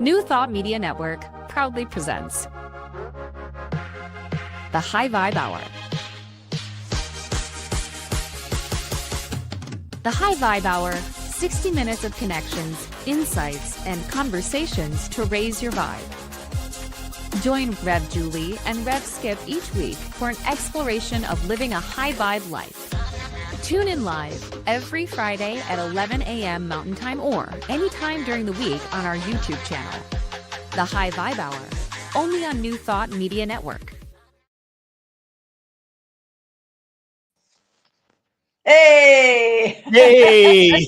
New Thought Media Network proudly presents the High Vibe Hour. The High Vibe Hour, 60 minutes of connections, insights, and conversations to raise your vibe. Join Rev Julie and Rev Skip each week for an exploration of living a high vibe life. Tune in live every Friday at 11 a.m. Mountain Time or anytime during the week on our YouTube channel. The High Vibe Hour, only on New Thought Media Network. Hey! Hey!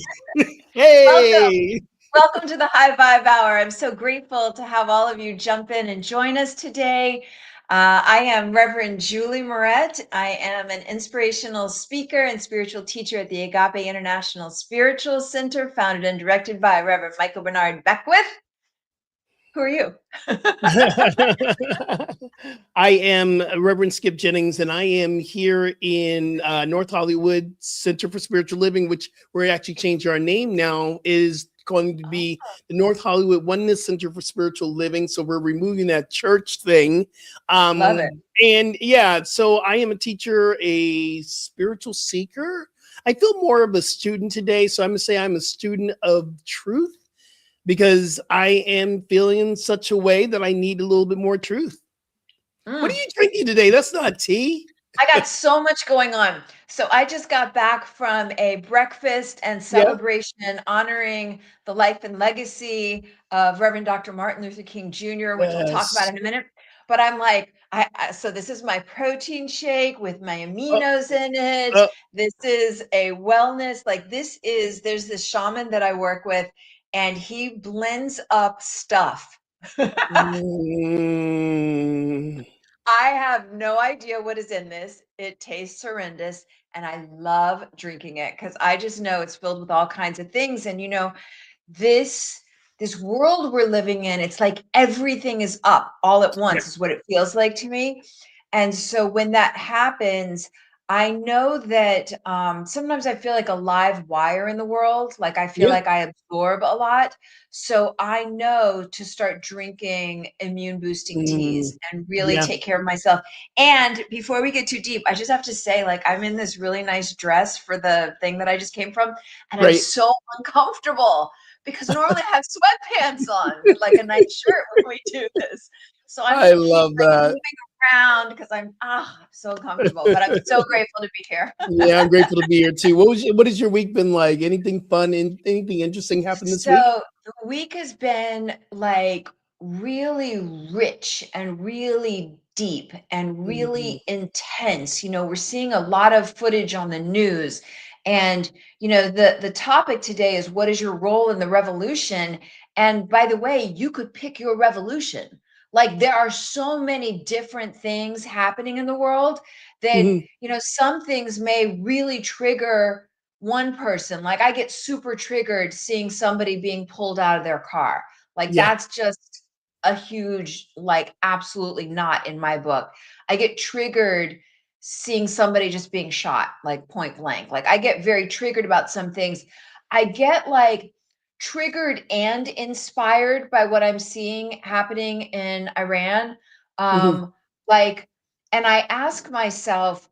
Hey! Welcome to the High Vibe Hour. I'm so grateful to have all of you jump in and join us today. I am Reverend Julie Moret. I am an inspirational speaker and spiritual teacher at the Agape International Spiritual Center, founded and directed by Reverend Michael Bernard Beckwith. Who are you? I am Reverend Skip Jennings, and I am here in North Hollywood Center for Spiritual Living, which we're actually changing our name now, is going to be the North Hollywood Oneness Center for Spiritual Living. So we're removing that church thing. Love it. And yeah, so I am a teacher, a spiritual seeker. I feel more of a student today. So I'm going to say I'm a student of truth, because I am feeling in such a way that I need a little bit more truth. What are you drinking today? That's not tea. I got so much going on. So I just got back from a breakfast and celebration honoring the life and legacy of Reverend Dr. Martin Luther King Jr., which we'll talk about in a minute. But I'm like, so this is my protein shake with my aminos in it. This is a wellness, there's this shaman that I work with, and he blends up stuff. I have no idea what is in this. It tastes horrendous, and I love drinking it because I just know it's filled with all kinds of things. And this world we're living in, it's like everything is up all at once, is what it feels like to me. And so when that happens, I know that sometimes I feel like a live wire in the world. Like I feel like I absorb a lot. So I know to start drinking immune boosting teas and really take care of myself. And before we get too deep, I just have to say, like, I'm in this really nice dress for the thing that I just came from, and I'm so uncomfortable because normally I have sweatpants on with like a nice shirt when we do this. So I love that. Moving around because I'm so comfortable, but I'm so grateful to be here. Yeah, I'm grateful to be here too. What has your week been like? Anything fun and anything interesting happened this week? So the week has been like really rich and really deep and really intense. We're seeing a lot of footage on the news. And, the topic today is, what is your role in the revolution? And by the way, you could pick your revolution. Like there are so many different things happening in the world that, some things may really trigger one person. Like I get super triggered seeing somebody being pulled out of their car. Like that's just a huge, like, absolutely not in my book. I get triggered seeing somebody just being shot, like point blank. Like I get very triggered about some things. I get like triggered and inspired by what I'm seeing happening in Iran. Like, and I ask myself,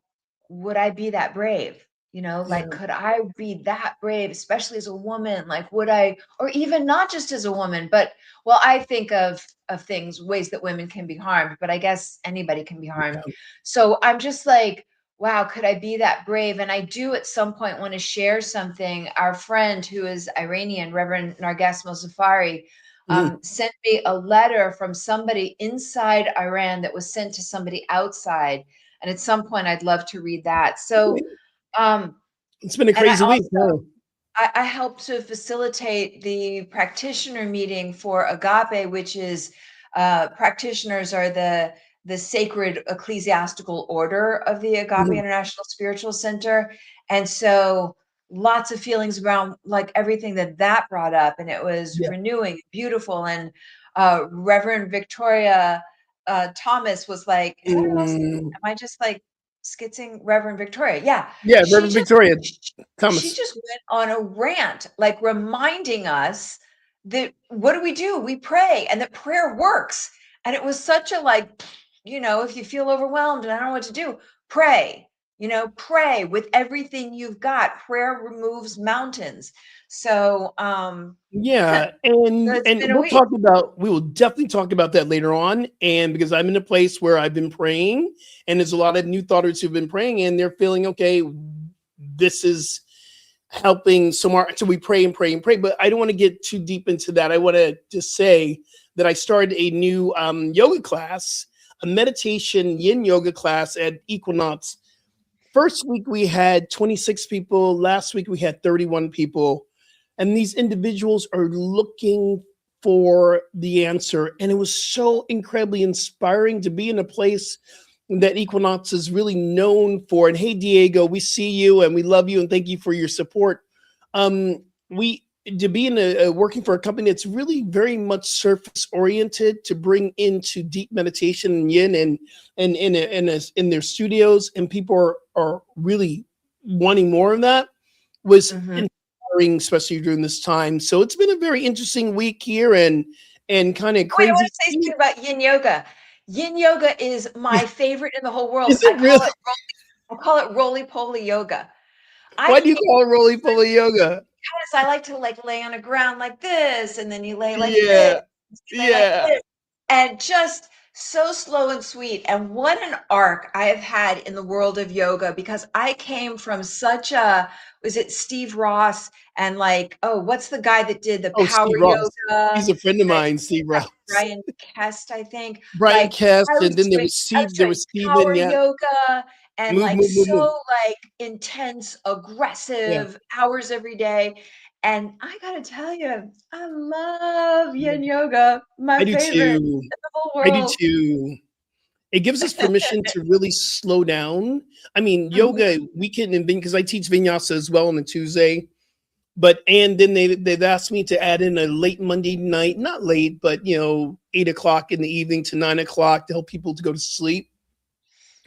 would I be that brave? Like, could I be that brave, especially as a woman? Like, would I, or even not just as a woman, but I think of things, ways that women can be harmed, but I guess anybody can be harmed. So I'm just like, wow, could I be that brave? And I do at some point want to share something. Our friend who is Iranian, Reverend Narges Mozaffari, sent me a letter from somebody inside Iran that was sent to somebody outside. And at some point, I'd love to read that. So it's been a crazy week. I helped to facilitate the practitioner meeting for Agape, which is practitioners are the sacred ecclesiastical order of the Agape International Spiritual Center. And so lots of feelings around like everything that brought up. And it was renewing, beautiful. And Reverend Victoria Thomas was like, is that else? Am I just like skitzing Reverend Victoria? Yeah. Reverend Victoria Thomas. She just went on a rant, like reminding us that what do? We pray, and that prayer works. And it was such a like, if you feel overwhelmed and I don't know what to do, pray. Pray with everything you've got. Prayer removes mountains. So so Yeah, and it's been a week. we will definitely talk about that later on. And because I'm in a place where I've been praying, and there's a lot of new thoughters who've been praying, and they're feeling okay. This is helping some more. So we pray and pray and pray. But I don't want to get too deep into that. I want to just say that I started a new yoga class, a meditation yin yoga class at Equinox. First week we had 26 people. Last week we had 31 people. And these individuals are looking for the answer. And it was so incredibly inspiring to be in a place that Equinox is really known for. And hey, Diego, we see you and we love you and thank you for your support. We to be in a working for a company that's really very much surface oriented to bring into deep meditation and yin and in their studios, and people are really wanting more of that was inspiring, especially during this time. So it's been a very interesting week here and kind of Wait, I crazy. want to say something about yin yoga. Yin yoga is my favorite in the whole world. Is it really? I call it roly-poly yoga. Why do you call it roly-poly yoga? Because I like to lay on the ground like this, and then you lay like Yeah, this, like this, and just so slow and sweet. And what an arc I have had in the world of yoga, because I came from was it Steve Ross and what's the guy that did the power Steve Ross. yoga? He's a friend of mine, Steve Ross. Brian Kest, I think. Brian Kest, and then there was power Steven, yeah. yoga and Move. intense, aggressive hours every day. And I gotta tell you, I love yin yoga. My favorite in the whole world. I do too. It gives us permission to really slow down. I mean, yoga, we can invent, because I teach vinyasa as well on a Tuesday. And then they've asked me to add in a late Monday night, not late, but 8 o'clock in the evening to 9 o'clock to help people to go to sleep.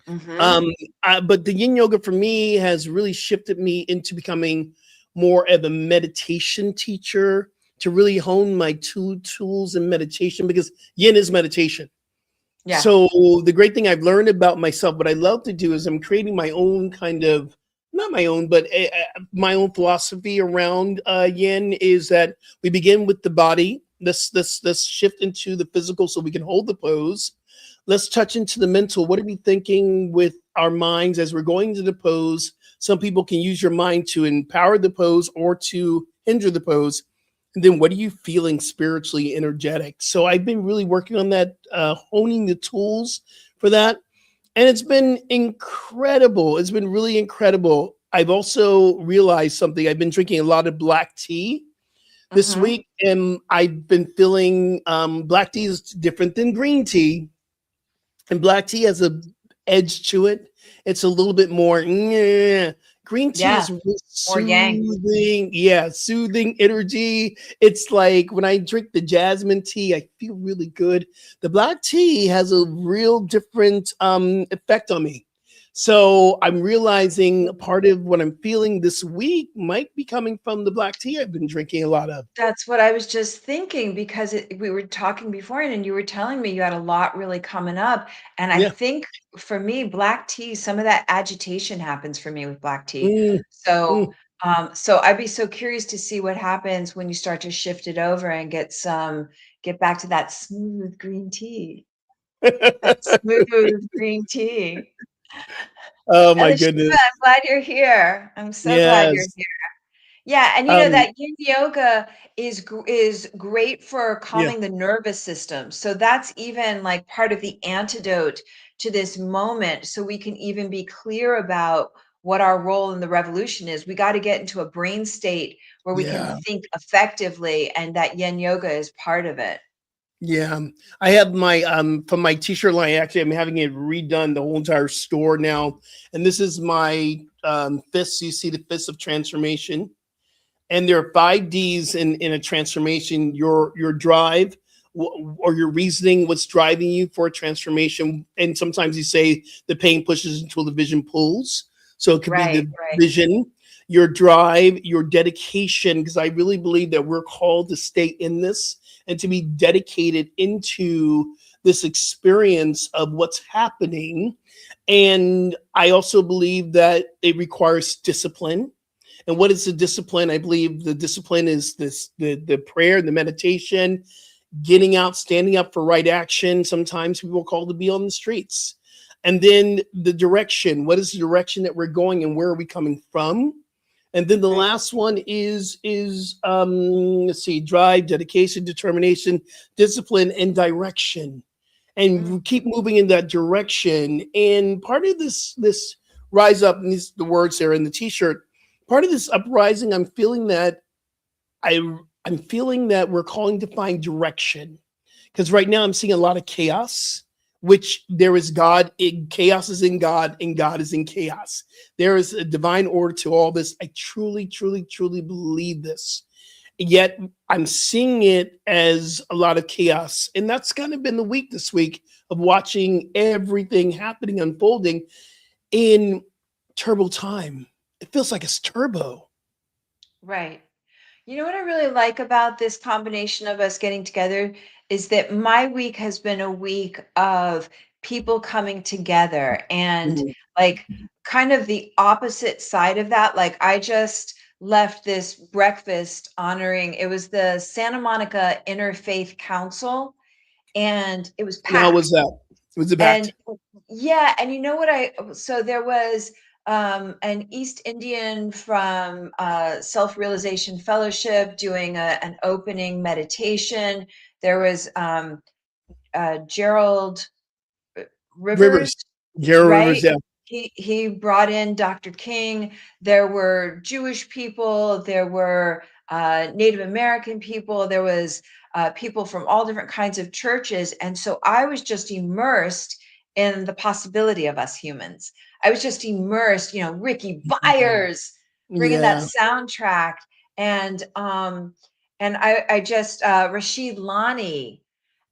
But the yin yoga for me has really shifted me into becoming more of a meditation teacher, to really hone my tools in meditation, because yin is meditation. Yeah. So the great thing I've learned about myself, what I love to do is I'm creating my own kind of, not my own, but my own philosophy around yin, is that we begin with the body. Let's shift into the physical so we can hold the pose. Let's touch into the mental. What are we thinking with our minds as we're going to the pose? Some people can use your mind to empower the pose or to hinder the pose. And then what are you feeling spiritually, energetic? So I've been really working on that, honing the tools for that. And it's been incredible. It's been really incredible. I've also realized something. I've been drinking a lot of black tea this week, and I've been feeling black tea is different than green tea. And black tea has a edge to it. It's a little bit more. Green tea is really soothing. Yeah, soothing energy. It's like when I drink the jasmine tea, I feel really good. The black tea has a real different effect on me. So I'm realizing part of what I'm feeling this week might be coming from the black tea I've been drinking a lot of. That's what I was just thinking, because we were talking before, and you were telling me you had a lot really coming up. And I think for me, black tea, some of that agitation happens for me with black tea. So I'd be so curious to see what happens when you start to shift it over and get back to that smooth green tea. That smooth green tea. Oh my goodness. I'm glad you're here. I'm so glad you're here. Yeah, and that yin yoga is great for calming the nervous system. So that's even like part of the antidote to this moment. So we can even be clear about what our role in the revolution is. We got to get into a brain state where we can think effectively, and that yin yoga is part of it. Yeah, I have my from my t-shirt line. Actually, I'm having it redone, the whole entire store now. And this is my fists. You see the fists of transformation. And there are 5 Ds in a transformation: your drive, or your reasoning, what's driving you for a transformation. And sometimes you say the pain pushes until the vision pulls. So it could be the vision. your drive, your dedication, because I really believe that we're called to stay in this and to be dedicated into this experience of what's happening. And I also believe that it requires discipline. And what is the discipline? I believe the discipline is the prayer, the meditation, getting out, standing up for right action. Sometimes people are called to be on the streets. And then the direction. What is the direction that we're going and where are we coming from? And then the Right. last one is let's see, drive, dedication, determination, discipline, and direction. And Mm. we keep moving in that direction. And part of this rise up, and these the words there in the t-shirt, part of this uprising, I I'm feeling that we're calling to find direction. Because right now I'm seeing a lot of chaos, which there is God in chaos is in God, and God is in chaos. There is a divine order to all this. I truly, truly, truly believe this. Yet I'm seeing it as a lot of chaos. And that's kind of been the week this week of watching everything happening, unfolding in turbo time. It feels like it's turbo. Right. You know what I really like about this combination of us getting together is that my week has been a week of people coming together and Mhm. like kind of the opposite side of that. Like I just left this breakfast honoring it was the Santa Monica Interfaith Council and it was And how was packed. that? Was it And packed? yeah, and you know what so there was an East Indian from Self-Realization Fellowship doing an opening meditation. There was Gerald Rivers. Rivers, Gary Rivers, right? yeah. He brought in Dr. King. There were Jewish people, there were Native American people, there was people from all different kinds of churches. And so I was just immersed in the possibility of us humans. I was just immersed, you know, Ricky Byers bringing that Yeah. soundtrack and I just Rashid Lani,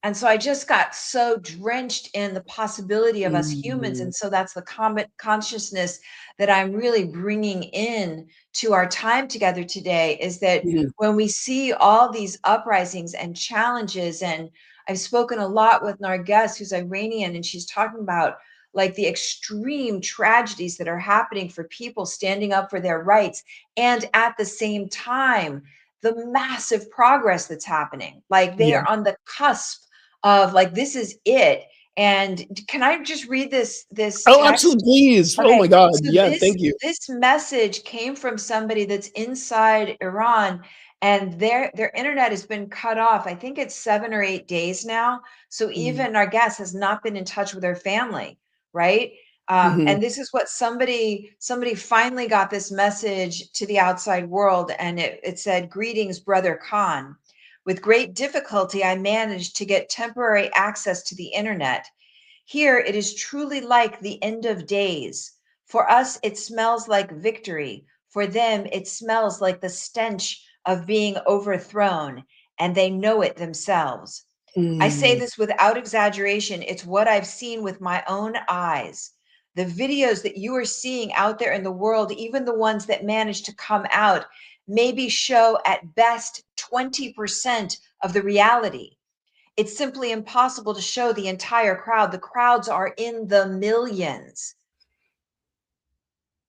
and so I just got so drenched in the possibility of us humans. Mhm. And so that's the common consciousness that I'm really bringing in to our time together today is that Mhm. when we see all these uprisings and challenges, and I've spoken a lot with Narges, who's Iranian, and she's talking about like the extreme tragedies that are happening for people standing up for their rights. And at the same time, the massive progress that's happening. Like they Yeah. are on the cusp of like this is it. And can I just read this Oh, text? absolutely, please. Oh Okay, my God. so Yeah, this thank you. this message came from somebody that's inside Iran, and their internet has been cut off. I think it's 7 or 8 days now. So Mhm. even our guest has not been in touch with her family, right? Mhm. And this is what somebody finally got this message to the outside world, and it said, "Greetings, Brother Khan. With great difficulty, I managed to get temporary access to the internet. Here it is truly like the end of days. For us, it smells like victory. For them, it smells like the stench of being overthrown, and they know it themselves. I say Mm. this without exaggeration. It's what I've seen with my own eyes. The videos that you are seeing out there in the world, even the ones that manage to come out, maybe show at best 20% of the reality. It's simply impossible to show the entire crowd. The crowds are in the millions.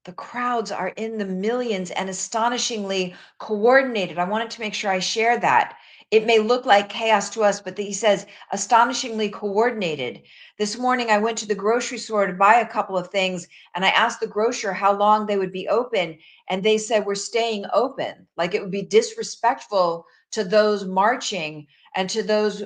The crowds are in the millions and astonishingly coordinated. I wanted to make sure I share that. It may look like chaos to us, but he says astonishingly coordinated. This morning, I went to the grocery store to buy a couple of things, and I asked the grocer how long they would be open. And they said, "We're staying open." Like it would be disrespectful to those marching and to those,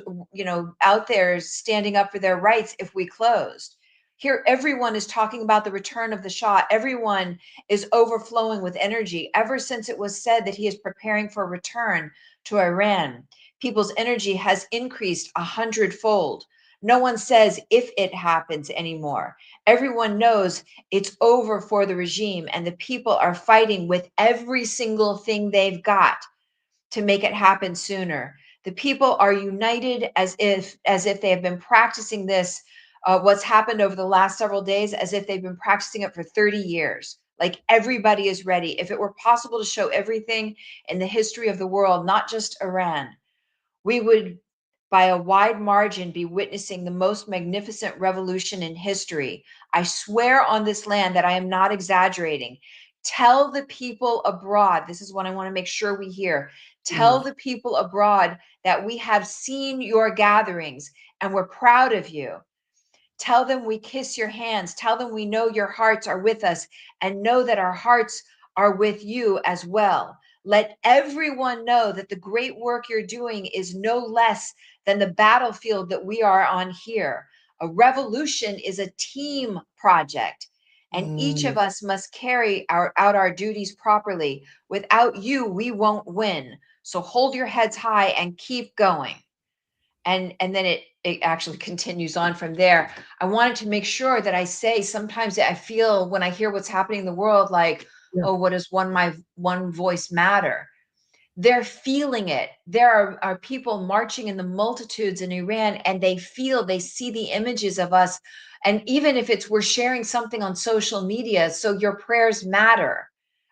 out there standing up for their rights if we closed. Here, everyone is talking about the return of the Shah. Everyone is overflowing with energy ever since it was said that he is preparing for a return to Iran. People's energy has increased 100-fold. No one says if it happens anymore. Everyone knows it's over for the regime, and the people are fighting with every single thing they've got to make it happen sooner. The people are united as if they have been practicing this, what's happened over the last several days, as if they've been practicing it for 30 years. Like everybody is ready. If it were possible to show everything in the history of the world, not just Iran, we would, by a wide margin, be witnessing the most magnificent revolution in history. I swear on this land that I am not exaggerating. Tell the people abroad, this is what I want to make sure we hear. Tell the people abroad that we have seen your gatherings and we're proud of you. Tell them we kiss your hands. Tell them we know your hearts are with us and know that our hearts are with you as well. Let everyone know that the great work you're doing is no less than the battlefield that we are on here. A revolution is a team project, and each of us must carry out our duties properly. Without you, we won't win. So hold your heads high and keep going. And then it actually continues on from there. I wanted to make sure that I say, sometimes I feel when I hear what's happening in the world, like, Yeah. oh, what does one voice matter? They're feeling it. There are people marching in the multitudes in Iran, and they see the images of us. And even if we're sharing something on social media, so your prayers matter,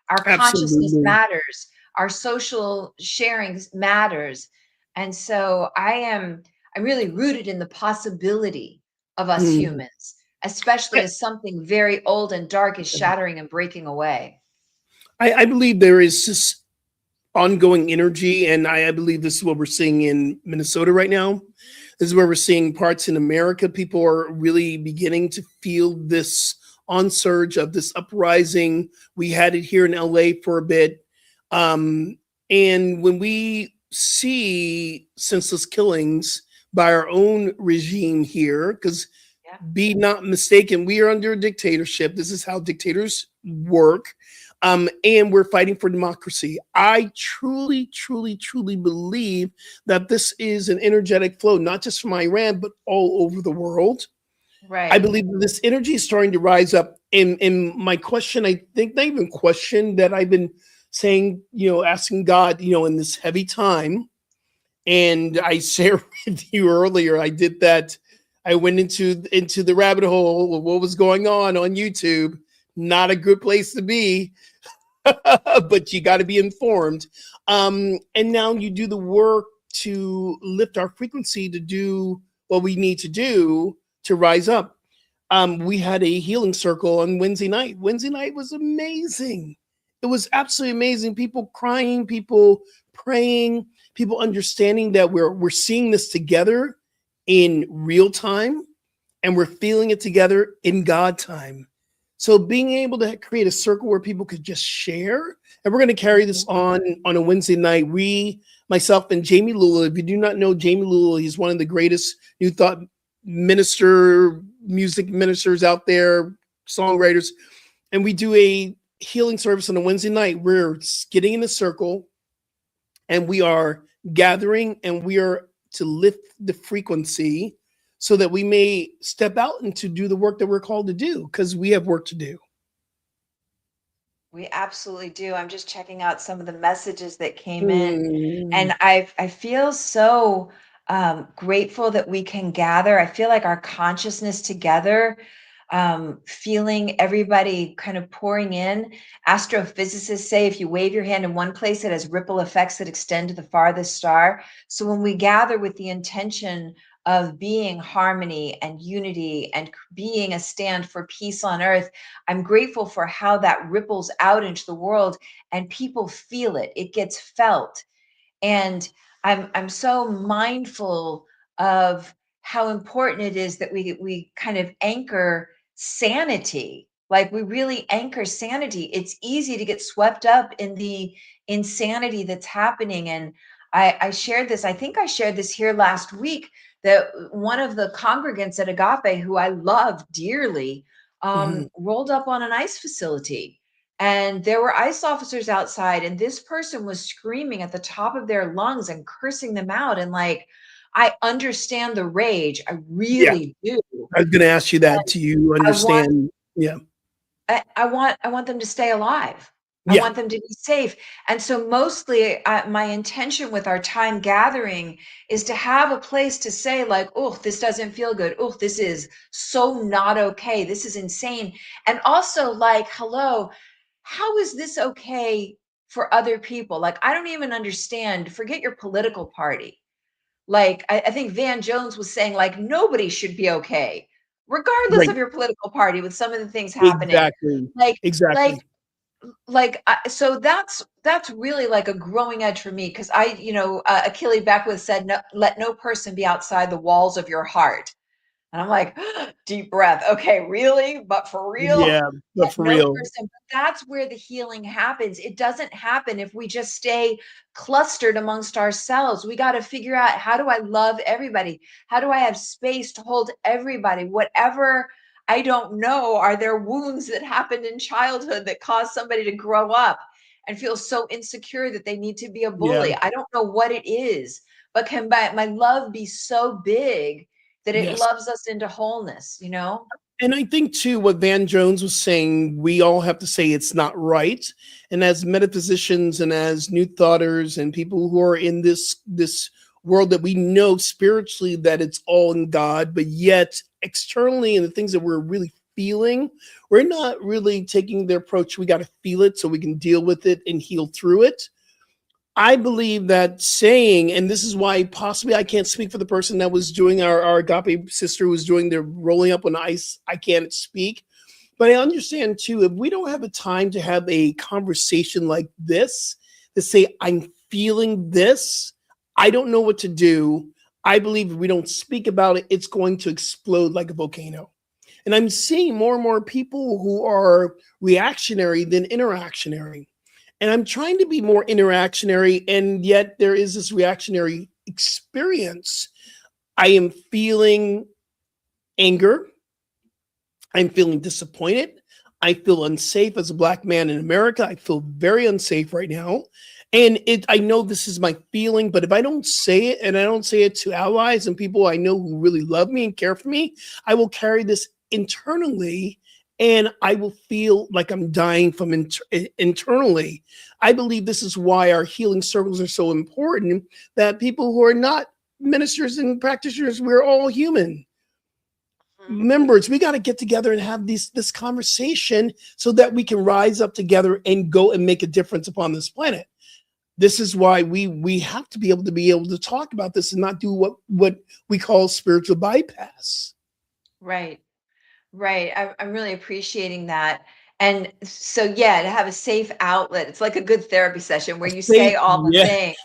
our consciousness Absolutely. matters, our social sharing matters. And so I'm really rooted in the possibility of us Mm. humans, especially as something very old and dark is shattering and breaking away. I believe there is this ongoing energy, and I believe this is what we're seeing in Minnesota right now. This is where we're seeing parts in America. People are really beginning to feel this onsurge of this uprising. We had it here in LA for a bit. And when we see senseless killings by our own regime here, because Yeah. be not mistaken, we are under a dictatorship. This is how dictators work. And we're fighting for democracy. I truly, truly, truly believe that this is an energetic flow, not just from Iran, but all over the world. I Right. believe that this energy is starting to rise up. And my question, I think, not even question, that I've been saying, asking God, in this heavy time. And I shared with you earlier, I did that. I went into the rabbit hole of what was going on YouTube. Not a good place to be. But you got to be informed. And now you do the work to lift our frequency, to do what we need to do to rise up. We had a healing circle on Wednesday night. Wednesday night was amazing. It was absolutely amazing. People crying, people praying, people understanding that we're seeing this together in real time, and we're feeling it together in God time. So being able to create a circle where people could just share, and we're going to carry this on a Wednesday night. Myself, and Jamie Lula. If you do not know Jamie Lula, he's one of the greatest New Thought music ministers out there, songwriters. And we do a healing service on a Wednesday night. We're getting in a circle, and we are gathering, and we are to lift the frequency so that we may step out and to do the work that we're called to do, because we have work to do. We absolutely do. I'm just checking out some of the messages that came in, Mm. and I feel so grateful that we can gather. I feel like our consciousness together, feeling everybody kind of pouring in. Astrophysicists say if you wave your hand in one place, it has ripple effects that extend to the farthest star. So when we gather with the intention of being harmony and unity and being a stand for peace on earth, I'm grateful for how that ripples out into the world and people feel it. It gets felt. And I'm so mindful of how important it is that we kind of anchor sanity. Like we really anchor sanity. It's easy to get swept up in the insanity that's happening. And I shared this, I think I shared this here last week, that one of the congregants at Agape, who I love dearly, Mhm. rolled up on an ICE facility, and there were ICE officers outside, and this person was screaming at the top of their lungs and cursing them out. And like, I understand the rage. I Yeah, really do. I was going to ask you that. And Do you I want understand? Yeah, I want them to stay alive. I yeah. want them to be safe. And so mostly my intention with our time gathering is to have a place to say like, oh, this doesn't feel good. Oh, this is so not okay. This is insane. And also like, hello, how is this okay for other people? Like, I don't even understand. Forget your political party. Like, I think Van Jones was saying, like, nobody should be okay, regardless Right. of your political party, with some of the things happening. Exactly. Like, like, Exactly. so that's really like a growing edge for me, because Achille Beckwith said, no, let no person be outside the walls of your heart. And I'm like, deep breath. Okay, really? But for real? Yeah, Let but for no real. person. But that's where the healing happens. It doesn't happen if we just stay clustered amongst ourselves. We got to figure out, how do I love everybody? How do I have space to hold everybody? Whatever, I don't know. Are there wounds that happened in childhood that caused somebody to grow up and feel so insecure that they need to be a Yeah. bully? I don't know what it is, but can my love be so big that it Yes. loves us into wholeness, you know? And I think too, what Van Jones was saying, we all have to say it's not right. And as metaphysicians and as new thoughters and people who are in this world that we know spiritually that it's all in God, but yet externally and the things that we're really feeling, we're not really taking the approach. We got to feel it so we can deal with it and heal through it. I believe that saying, and this is why possibly I can't speak for the person that was doing our agape sister who was doing the rolling up on ice. I can't speak, but I understand too, if we don't have a time to have a conversation like this, to say, I'm feeling this, I don't know what to do. I believe if we don't speak about it, it's going to explode like a volcano. And I'm seeing more and more people who are reactionary than interactionary. And I'm trying to be more interactionary, and yet there is this reactionary experience. I am feeling anger. I'm feeling disappointed. I feel unsafe as a Black man in America. I feel very unsafe right now. And I know this is my feeling, but if I don't say it, and I don't say it to allies and people I know who really love me and care for me, I will carry this internally, and I will feel like I'm dying from internally. I believe this is why our healing circles are so important, that people who are not ministers and practitioners, we're all human Mhm. members. We got to get together and have this conversation so that we can rise up together and go and make a difference upon this planet. This is why we have to be able to talk about this and not do what we call spiritual bypass. Right. Right. I'm really appreciating that. And so, yeah, to have a safe outlet, it's like a good therapy session where A you say safe, all the yeah, things,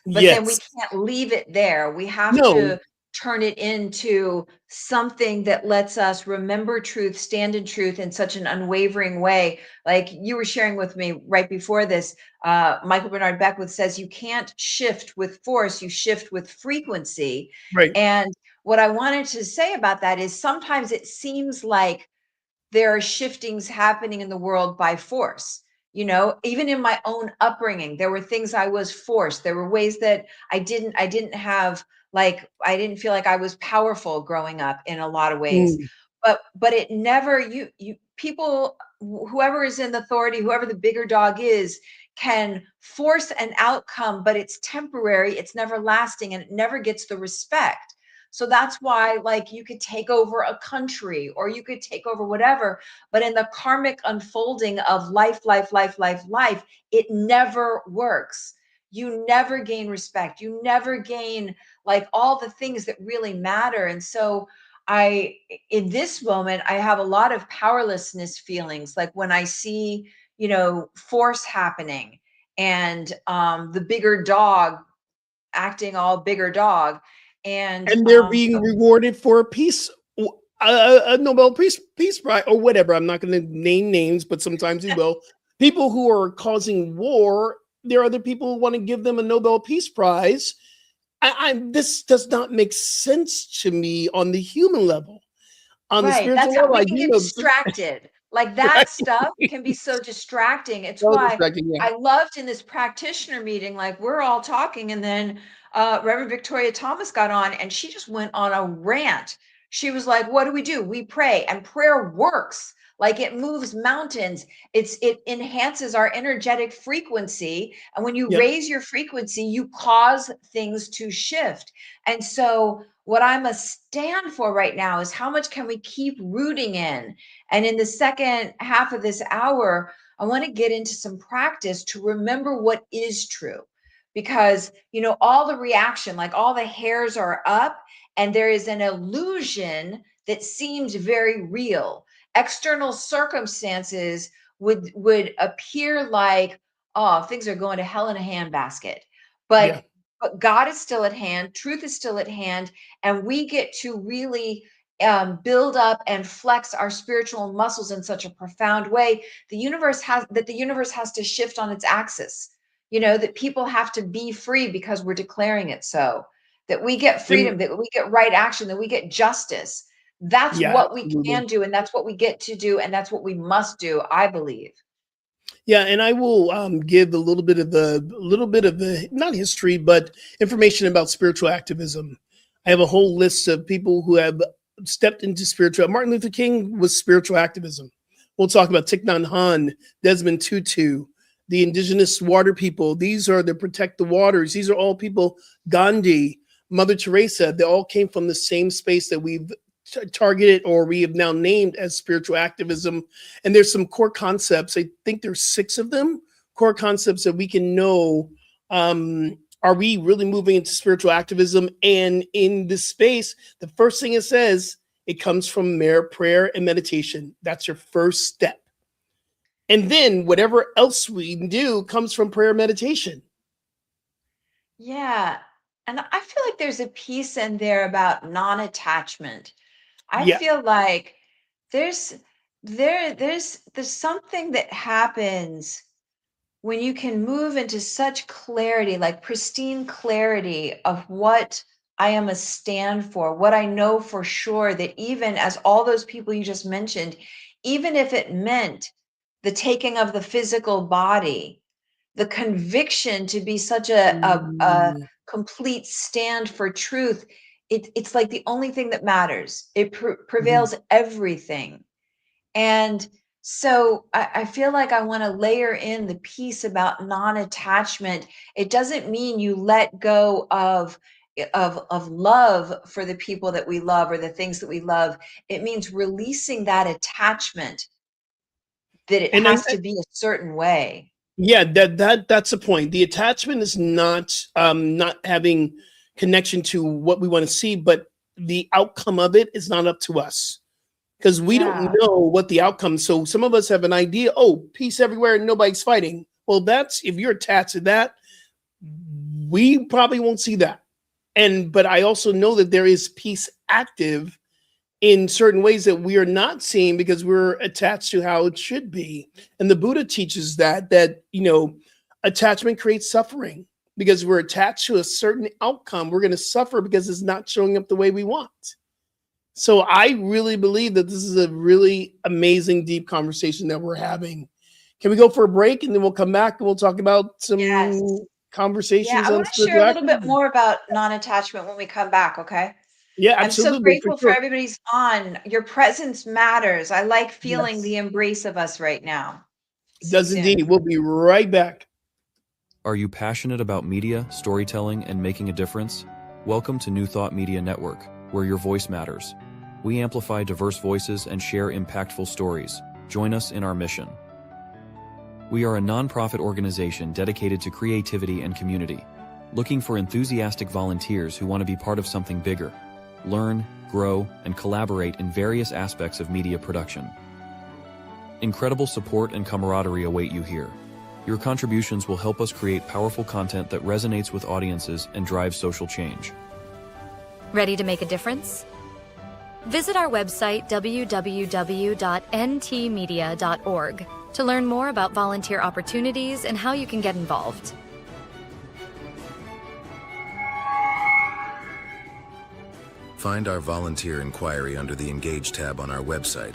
but then we yes, can't leave it there. We have no, to turn it into something that lets us remember truth, stand in truth in such an unwavering way. Like you were sharing with me right before this, Michael Bernard Beckwith says you can't shift with force, you shift with frequency. right. And what I wanted to say about that is sometimes it seems like there are shiftings happening in the world by force. Even in my own upbringing, there were things I was forced. There were ways that I didn't have, like, I didn't feel like I was powerful growing up in a lot of ways. Mm, But it never, you people, whoever is in authority, whoever the bigger dog is, can force an outcome, but it's temporary, it's never lasting, and it never gets the respect. So that's why, like, you could take over a country or you could take over whatever, but in the karmic unfolding of life, it never works. You never gain respect. You never gain, like, all the things that really matter. And so, in this moment, I have a lot of powerlessness feelings. Like when I see, force happening, and the bigger dog acting all bigger dog. And and they're being rewarded for a peace, a Nobel Peace Prize or whatever. I'm not going to name names, but sometimes we will. People who are causing war, there are other people who want to give them a Nobel Peace Prize. This does not make sense to me on the human level. On the right, that's spiritual how level, we I can do get know, distracted. Like, right? that stuff can be so distracting. It's So why distracting, yeah. I loved in this practitioner meeting, like, we're all talking, and then Reverend Victoria Thomas got on, and she just went on a rant. She was like, what do? We pray, and prayer works. Like, it moves mountains. It enhances our energetic frequency, and when you Yep. raise your frequency, you cause things to shift. And so what I must stand for right now is, how much can we keep rooting in? And in the second half of this hour, I want to get into some practice to remember what is true. Because, all the reaction, like all the hairs are up, and there is an illusion that seems very real. External circumstances would appear like, oh, things are going to hell in a handbasket. Yeah. But God is still at hand, truth is still at hand, and we get to really build up and flex our spiritual muscles in such a profound way. The universe has to shift on its axis. That people have to be free because we're declaring it so. That we get freedom, And that we get right action, that we get justice. That's yeah, what we absolutely. can do, and that's what we get to do, and that's what we must do, I believe. Yeah, and I will give a little bit of the not history, but information about spiritual activism. I have a whole list of people who have stepped into spiritual. Martin Luther King was spiritual activism. We'll talk about Thich Nhat Hanh, Desmond Tutu, the indigenous water people. These are the protect the waters. These are all people. Gandhi, Mother Teresa. They all came from the same space that we've targeted, or we have now named as spiritual activism. And there's some core concepts. I think there's 6 of them, core concepts that we can know. Are we really moving into spiritual activism? And in this space, the first thing it says, it comes from prayer and meditation. That's your first step. And then whatever else we do comes from prayer and meditation. Yeah. And I feel like there's a piece in there about non-attachment. I Yeah. feel like there's there's something that happens when you can move into such clarity, like pristine clarity of what I am a stand for, what I know for sure, that even as all those people you just mentioned, even if it meant the taking of the physical body, the conviction to be such a Mm, complete stand for truth, it's like the only thing that matters. It mhm. prevails everything. And so I feel like I want to layer in the piece about non-attachment. It doesn't mean you let go of love for the people that we love or the things that we love. It means releasing that attachment, that it And I, has to be a certain way. yeah, that's the point. The attachment is not having connection to what we want to see, but the outcome of it is not up to us, because we don't Yeah. know what the outcome. So some of us have an idea, oh, peace everywhere and nobody's fighting. Well, that's, if you're attached to that, we probably won't see that. But I also know that there is peace active in certain ways that we are not seeing because we're attached to how it should be. And the Buddha teaches that attachment creates suffering. Because we're attached to a certain outcome, we're going to suffer because it's not showing up the way we want. So I really believe that this is a really amazing, deep conversation that we're having. Can we go for a break and then we'll come back and we'll talk about Yes. some Yeah, conversations I on want to share spiritual a little bit activism? more about non-attachment when we come back, okay? Yeah, I'm so absolutely, for grateful for sure. everybody's on. Your presence matters. I like feeling Yes, the embrace of us right now. it See you does soon. indeed. We'll be right back. Are you passionate about media, storytelling, and making a difference? Welcome to New Thought Media Network, where your voice matters. We amplify diverse voices and share impactful stories. Join us in our mission. We are a nonprofit organization dedicated to creativity and community, looking for enthusiastic volunteers who want to be part of something bigger, learn, grow, and collaborate in various aspects of media production. Incredible support and camaraderie await you here. Your contributions will help us create powerful content that resonates with audiences and drives social change. Ready to make a difference? Visit our website www.ntmedia.org to learn more about volunteer opportunities and how you can get involved. Find our volunteer inquiry under the Engage tab on our website,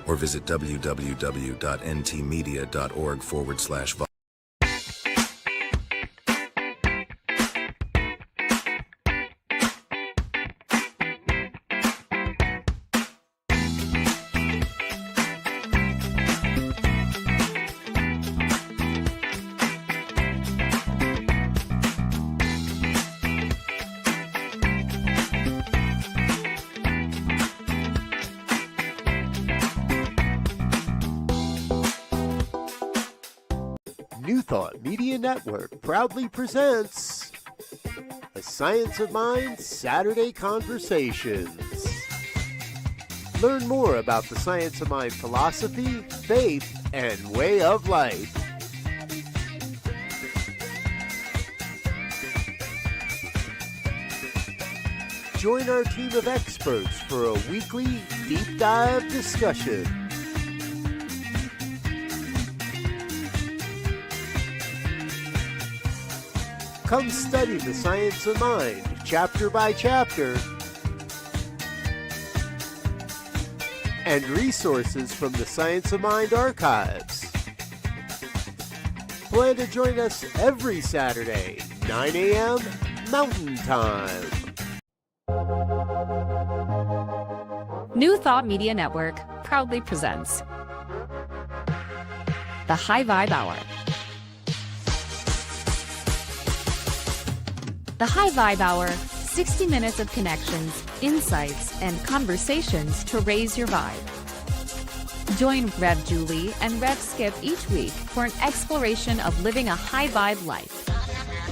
or visit www.ntmedia.org/volunteer. Thought Media Network proudly presents the Science of Mind Saturday Conversations. Learn more about the Science of Mind philosophy, faith, and way of life. Join our team of experts for a weekly deep dive discussion. Come study the science of mind, chapter by chapter, and resources from the Science of Mind archives. Plan to join us every Saturday, 9 a.m. Mountain Time. New Thought Media Network proudly presents the High Vibe Hour. The High Vibe Hour, 60 minutes of connections, insights, and conversations to raise your vibe. Join Rev Julie and Rev Skip each week for an exploration of living a high vibe life.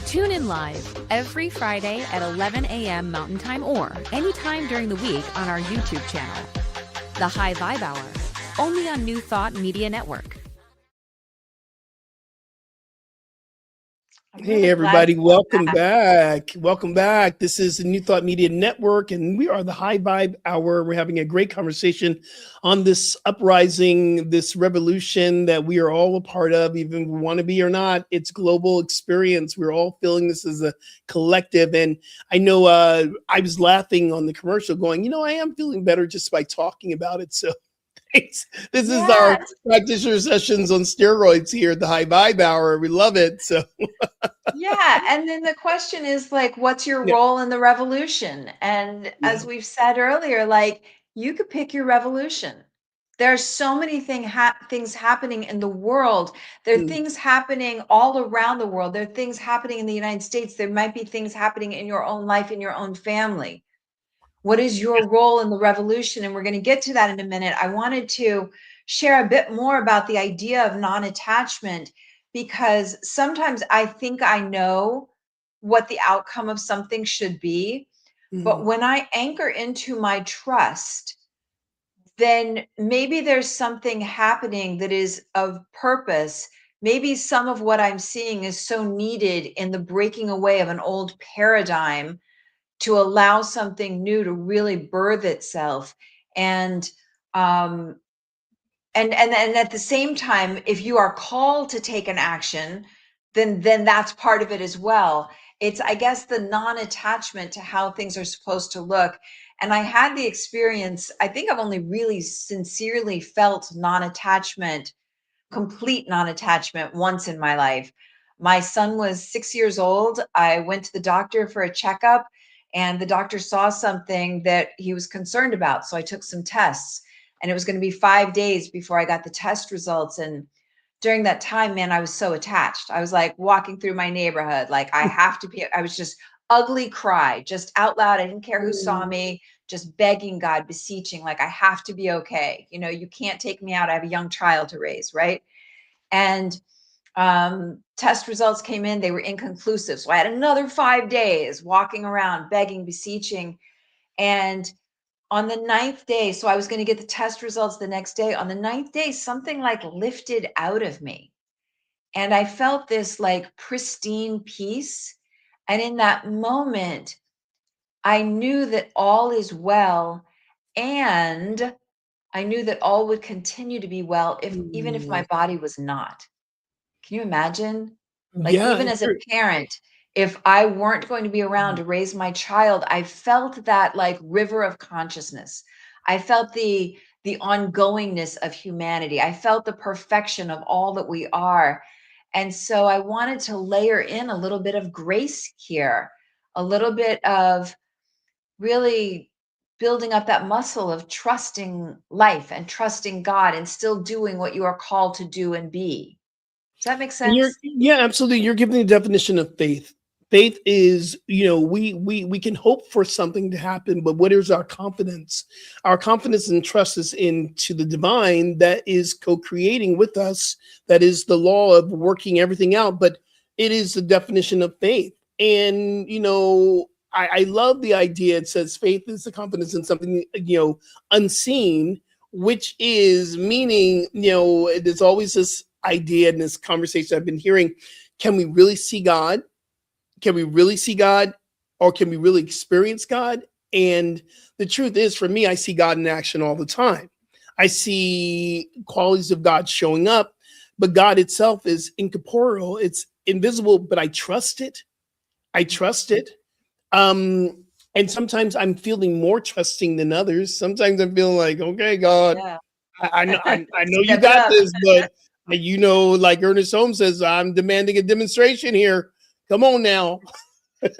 Tune in live every Friday at 11 a.m. Mountain Time or anytime during the week on our YouTube channel. The High Vibe Hour, only on New Thought Media Network. Hey, everybody, welcome back. Welcome back. This is the New Thought Media Network, and we are the High Vibe Hour. We're having a great conversation on this uprising, this revolution that we are all a part of, even if we want to be or not. It's global experience. We're all feeling this as a collective. And I know I was laughing on the commercial going, I am feeling better just by talking about it. So this is our practitioner sessions on steroids here at the High Vibe Hour. We love it. So yeah. And then the question is what's your role in the revolution? And as we've said earlier, you could pick your revolution. There are so many things happening in the world. There are things happening all around the world. There are things happening in the United States. There might be things happening in your own life, in your own family. What is your role in the revolution? And we're going to get to that in a minute. I wanted to share a bit more about the idea of non-attachment, because sometimes I think I know what the outcome of something should be. But when I anchor into my trust, then maybe there's something happening that is of purpose. Maybe some of what I'm seeing is so needed in the breaking away of an old paradigm to allow something new to really birth itself. And at the same time, if you are called to take an action, then that's part of it as well. It's, I guess, the non-attachment to how things are supposed to look. And I had the experience, I think I've only really sincerely felt non-attachment, complete non-attachment once in my life. My son was 6 years old. I went to the doctor for a checkup, and the doctor saw something that he was concerned about. So I took some tests, and it was going to be 5 days before I got the test results. And during that time, man, I was so attached. I was walking through my neighborhood, I was just ugly cry, just out loud. I didn't care who saw me, just begging God, beseeching, I have to be okay. You can't take me out. I have a young child to raise, right? And test results came in. They were inconclusive. So I had another 5 days walking around, begging, beseeching. And on the 9th day, so I was going to get the test results the next day. On the 9th day, something lifted out of me. And I felt this pristine peace. And in that moment, I knew that all is well. And I knew that all would continue to be well, even if my body was not. Can you imagine? Even as a parent, if I weren't going to be around to raise my child, I felt that river of consciousness. I felt the ongoingness of humanity. I felt the perfection of all that we are. And so I wanted to layer in a little bit of grace here, a little bit of really building up that muscle of trusting life and trusting God and still doing what you are called to do and be. Does that make sense? Yeah, absolutely. You're giving the definition of faith. Faith is, we can hope for something to happen, but what is our confidence? Our confidence and trust is into the divine that is co-creating with us. That is the law of working everything out, but it is the definition of faith. And I love the idea. It says faith is the confidence in something unseen, which is meaning, there's always this idea in this conversation I've been hearing. Can we really see God? Can we really see God, or can we really experience God? And the truth is, for me, I see God in action all the time. I see qualities of God showing up, but God itself is incorporeal. It's invisible, but I trust it. I trust it. And sometimes I'm feeling more trusting than others. Sometimes I'm feeling like, okay, God, Yeah. I know you Step it got up. this, but like Ernest Holmes says, I'm demanding a demonstration here. Come on now.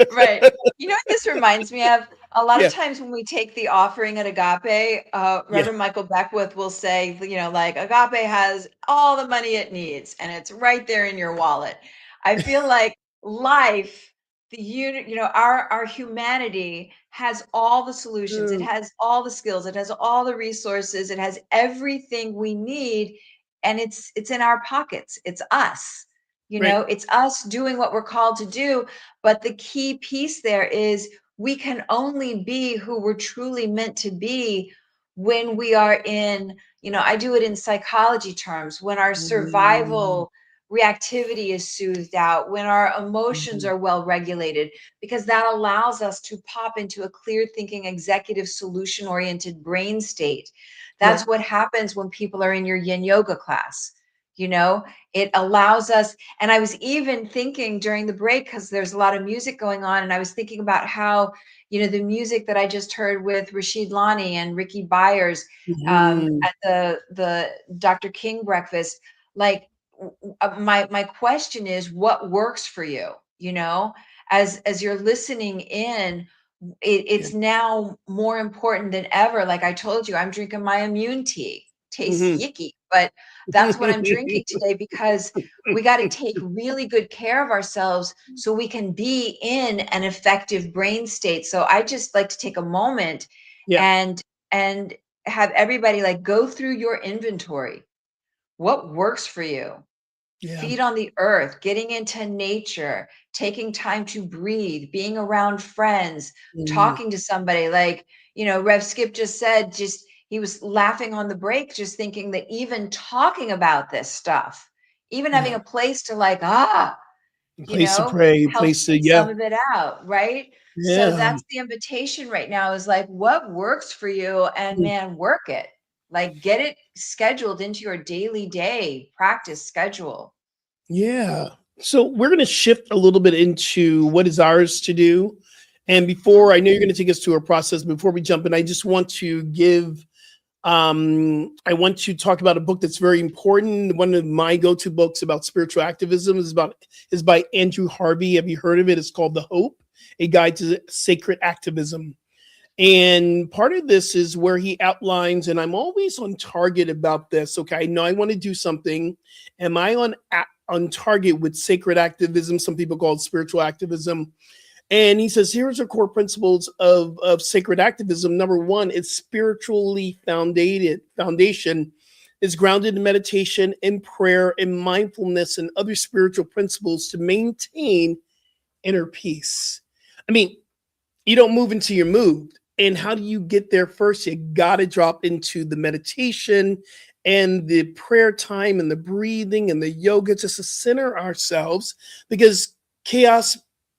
Right. You know what this reminds me of? A lot of Yeah, times when we take the offering at Agape, yeah. Reverend Michael Beckwith will say, like Agape has all the money it needs and it's right there in your wallet. I feel like life, our humanity has all the solutions. It Mm, has all the skills. It has all the resources. It has everything we need, and it's in our pockets. It's us. right. It's us doing what we're called to do, but the key piece there is we can only be who we're truly meant to be when we are in, I do it in psychology terms, when our Mm, survival reactivity is soothed out, when our emotions mhm. are well regulated, because that allows us to pop into a clear thinking, executive, solution oriented brain state. Yeah. That's what happens when people are in your yin yoga class. It allows us. And I was even thinking during the break, because there's a lot of music going on, and I was thinking about how, the music that I just heard with Rashid Lani and Ricky Byers Mhm. at the Dr. King breakfast, like my question is, what works for you? As you're listening in, Yeah. it's now more important than ever. Like I told you, I'm drinking my immune tea. Tastes Mhm. yicky, but that's what I'm drinking today, because we got to take really good care of ourselves so we can be in an effective brain state. So I just like to take a moment Yeah. and have everybody like go through your inventory. What works for you? Yeah. Feet on the earth, getting into nature, taking time to breathe, being around friends, Mm, talking to somebody. Like, Rev Skip just said, just he was laughing on the break, just thinking that even talking about this stuff, even having yeah. a place to A place to helps place to get yeah. some of it out, right? So Yeah. that's the invitation right now, is like, what works for you? And Mm, man, work it. Like, get it scheduled into your daily day practice schedule. yeah. So we're going to shift a little bit into what is ours to do. And Mhm. before, I know you're going to take us through a process. Before we jump in, I just want to I want to talk about a book that's very important. One of my go-to books about spiritual activism is by Andrew Harvey. Have you heard of it? It's called The Hope, A Guide to Sacred Activism. And part of this is where he outlines, and I'm always on target about this. Okay, I know I want to do something. Am I on target with sacred activism? Some people call it spiritual activism. And he says, here's our core principles of sacred activism. Number one, it's spiritually foundation is grounded in meditation and prayer and mindfulness and other spiritual principles to maintain inner peace. I mean, you don't move until you're moved. And how do you get there first? You got to drop into the meditation and the prayer time and the breathing and the yoga just to center ourselves, because chaos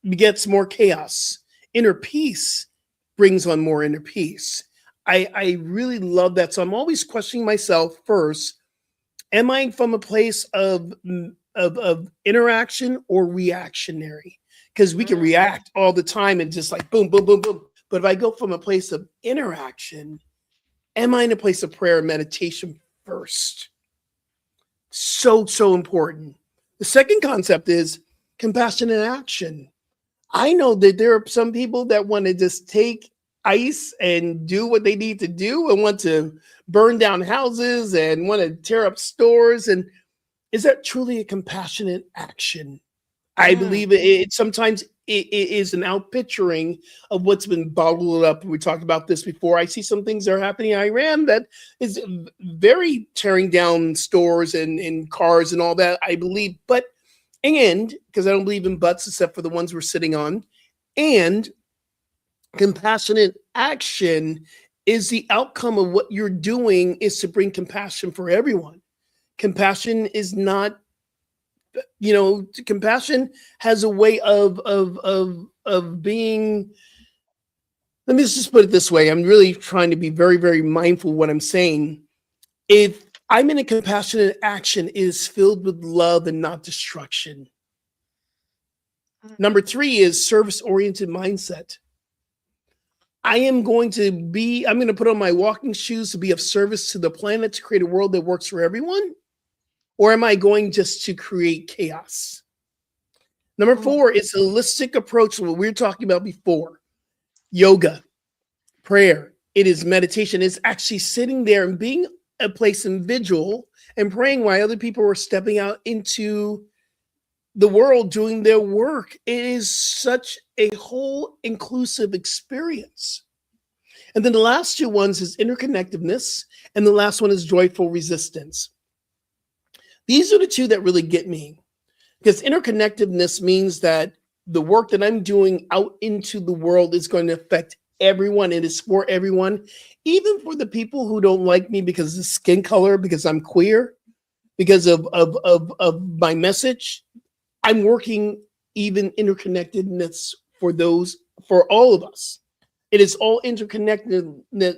begets more chaos. Inner peace brings on more inner peace. I really love that. So I'm always questioning myself first. Am I from a place of interaction or reactionary? Because we can Mm. react all the time and just like boom, boom, boom, boom. But if I go from a place of interaction, am I in a place of prayer and meditation first? So important. The second concept is compassion and action. I know that there are some people that want to just take ice and do what they need to do and want to burn down houses and want to tear up stores. And is that truly a compassionate action? I Mm. believe it sometimes it is an outpicturing of what's been bottled up. We talked about this before. I see some things that are happening in Iran that is very tearing down stores and cars and all that, I believe. But, and, because I don't believe in buts except for the ones we're sitting on, and compassionate action is the outcome of what you're doing is to bring compassion for everyone. Compassion is not, compassion has a way of being. Let me just put it this way. I'm really trying to be very, very mindful of what I'm saying. If I'm in a compassionate action, it is filled with love and not destruction. Number 3 is service-oriented mindset. I'm going to put on my walking shoes to be of service to the planet, to create a world that works for everyone? Or am I going just to create chaos? Number 4 is a holistic approach to what we were talking about before. Yoga, prayer, it is meditation. It's actually sitting there and being a place in vigil and praying while other people are stepping out into the world doing their work. It is such a whole inclusive experience. And then the last 2 ones is interconnectedness, and the last one is joyful resistance. These are the 2 that really get me, because interconnectedness means that the work that I'm doing out into the world is going to affect everyone. It is for everyone, even for the people who don't like me because of skin color, because I'm queer, because of my message. I'm working even interconnectedness for all of us. It is all interconnected.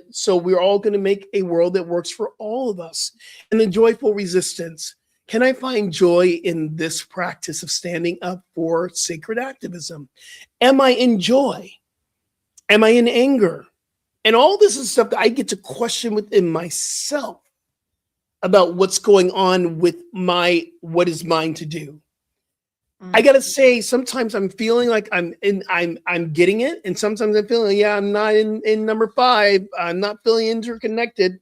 So we're all going to make a world that works for all of us. And the joyful resistance. Can I find joy in this practice of standing up for sacred activism? Am I in joy? Am I in anger? And all this is stuff that I get to question within myself about what's going on with what is mine to do. I gotta say, sometimes I'm feeling like I'm getting it, and sometimes I'm feeling, I'm not in number 5. I'm not feeling interconnected.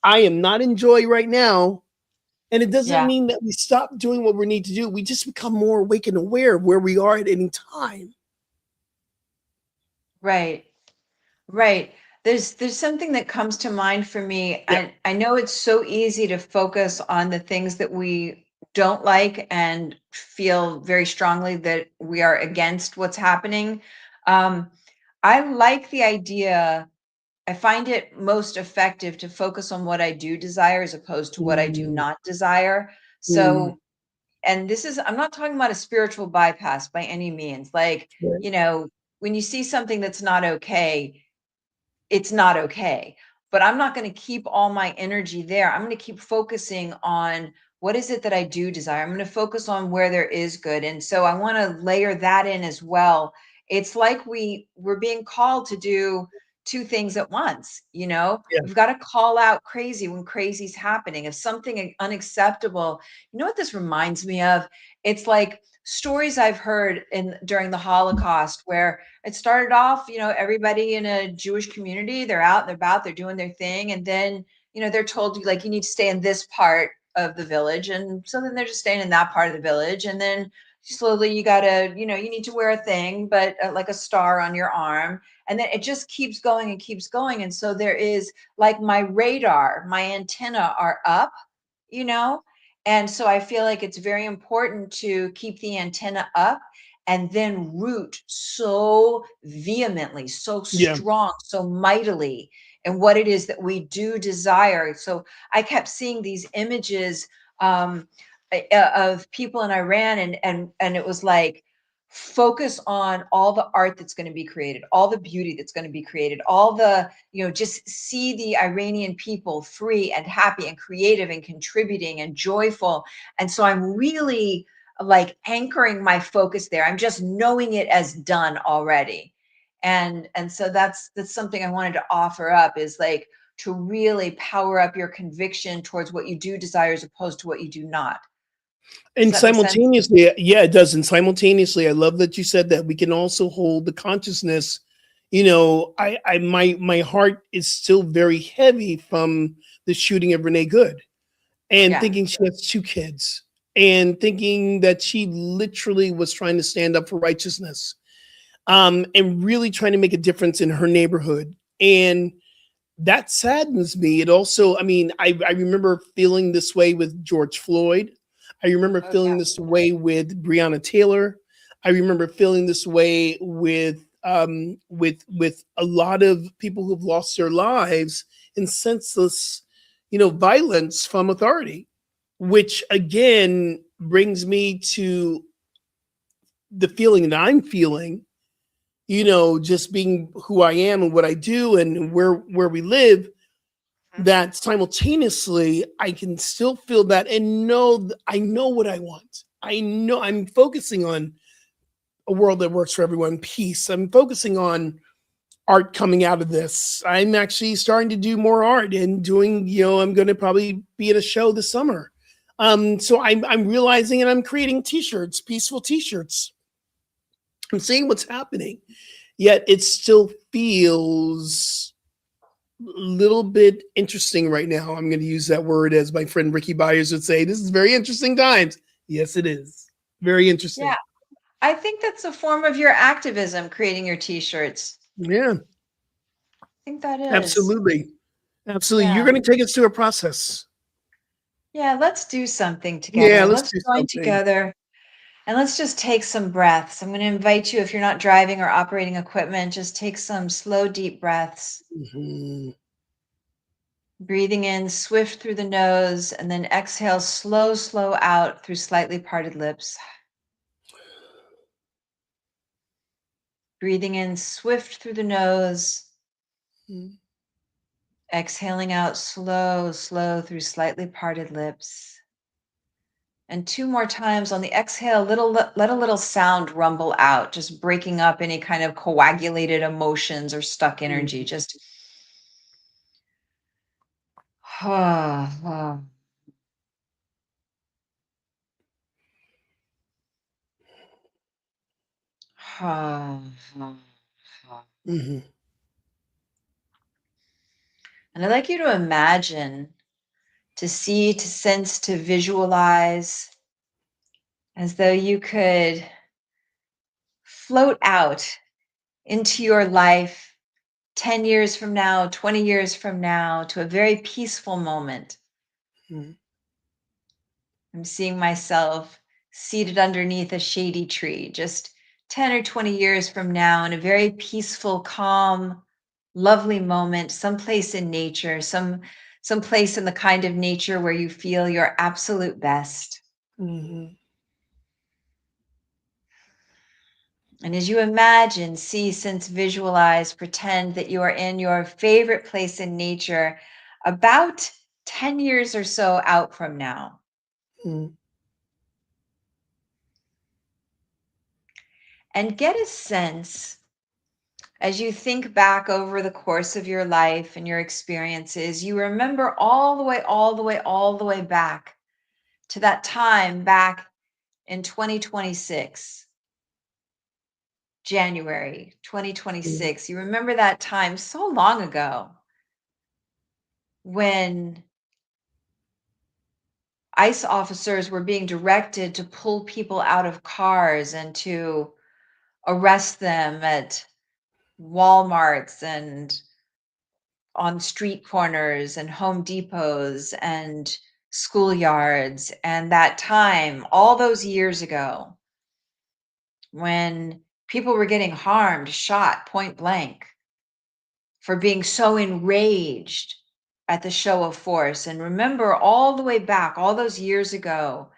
I am not in joy right now. And it doesn't mean that we stop doing what we need to do. We just become more awake and aware of where we are at any time. Right. There's something that comes to mind for me. Yeah. I know it's so easy to focus on the things that we don't like and feel very strongly that we are against what's happening. I like the idea. I find it most effective to focus on what I do desire as opposed to what I do not desire. So, and I'm not talking about a spiritual bypass by any means. Like, when you see something that's not okay, it's not okay. But I'm not going to keep all my energy there. I'm going to keep focusing on what is it that I do desire. I'm going to focus on where there is good. And so I want to layer that in as well. It's like we're being called to do 2 things at once. Yeah. We've got to call out crazy when crazy's happening. If something unacceptable, what this reminds me of? It's like stories I've heard during the Holocaust, where it started off, everybody in a Jewish community, they're out and about, they're doing their thing. And then, they're told you need to stay in this part of the village. And so then they're just staying in that part of the village. And then slowly you gotta, you need to wear a thing, but like a star on your arm. And then it just keeps going and keeps going. And so there is like my radar, my antenna are up, and so I feel like it's very important to keep the antenna up and then root so vehemently, so strong, so mightily in what it is that we do desire. So I kept seeing these images of people in Iran, and it was like, focus on all the art that's going to be created, all the beauty that's going to be created, all the, just see the Iranian people free and happy and creative and contributing and joyful. And so I'm really like anchoring my focus there. I'm just knowing it as done already. And so that's something I wanted to offer up, is like to really power up your conviction towards what you do desire as opposed to what you do not. And Does that make sense? simultaneously, it does. And simultaneously, I love that you said that we can also hold the consciousness. My heart is still very heavy from the shooting of Renee Good, and thinking she has 2 kids, and thinking that she literally was trying to stand up for righteousness. and really trying to make a difference in her neighborhood. And that saddens me. It also, I mean, I remember feeling this way with George Floyd. I remember Oh, feeling yeah. this way with Breonna Taylor. I remember feeling this way with a lot of people who've lost their lives in senseless, violence from authority, which again brings me to the feeling that I'm feeling, just being who I am and what I do and where we live, that simultaneously I can still feel that and know I know what I want. I know I'm focusing on a world that works for everyone, peace. I'm focusing on art coming out of this. I'm actually starting to do more art and doing, I'm going to probably be at a show this summer. So I'm realizing and I'm creating t-shirts, peaceful t-shirts. I'm seeing what's happening, yet it still feels a little bit interesting right now. I'm going to use that word as my friend Ricky Byers would say. This is very interesting times. Yes, it is. Very interesting. Yeah. I think that's a form of your activism, creating your t-shirts. Yeah, I think that is. absolutely. Absolutely. You're Yeah. going to take us through a process. Yeah, let's do something Yeah, together. let's Let's do join something. together and let's just take some breaths. I'm going to invite you, if you're not driving or operating equipment, just take some slow, deep breaths. Mhm. Breathing in swift through the nose and then exhale slow, slow out through slightly parted lips. Breathing in swift through the nose, Mhm. exhaling out slow, slow through slightly parted lips. And 2 more times on the exhale, let a little sound rumble out, just breaking up any kind of coagulated emotions or stuck energy. Just Mhm. And I'd like you to imagine, to see, to sense, to visualize as though you could float out into your life 10 years from now, 20 years from now, to a very peaceful moment. Mhm. I'm seeing myself seated underneath a shady tree, just 10 or 20 years from now, in a very peaceful, calm, lovely moment, someplace in nature, some place in the kind of nature where you feel your absolute best. Mhm. And as you imagine, see, sense, visualize, pretend that you are in your favorite place in nature about 10 years or so out from now. Mhm. And get a sense, as you think back over the course of your life and your experiences, you remember all the way, all the way, all the way back to that time back in 2026, January 2026. You remember that time so long ago when ICE officers were being directed to pull people out of cars and to arrest them at Walmarts and on street corners and Home Depots and schoolyards. And that time, all those years ago, when people were getting harmed, shot point blank for being so enraged at the show of force. And remember all the way back, all those years ago,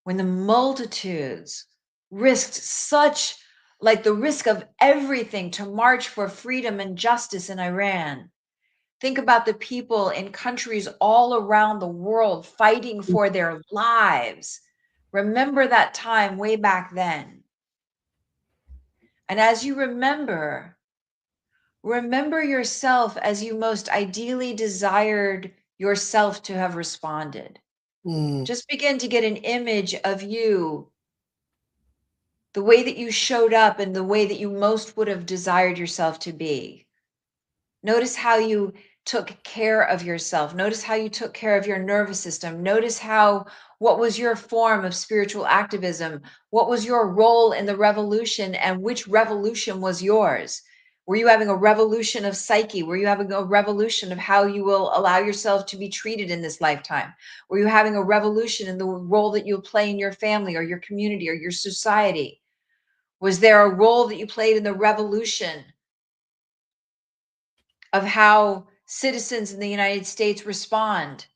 when the multitudes risked such, like the risk of everything, to march for freedom and justice in Iran. Think about the people in countries all around the world fighting for their lives. Remember that time way back then. And as you remember yourself as you most ideally desired yourself to have responded. Mhm. Just begin to get an image of you, the way that you showed up and the way that you most would have desired yourself to be. Notice how you took care of yourself. Notice how you took care of your nervous system. Notice what was your form of spiritual activism? What was your role in the revolution, and which revolution was yours? Were you having a revolution of psyche? Were you having a revolution of how you will allow yourself to be treated in this lifetime? Were you having a revolution in the role that you'll play in your family or your community or your society? Was there a role that you played in the revolution of how citizens in the United States respond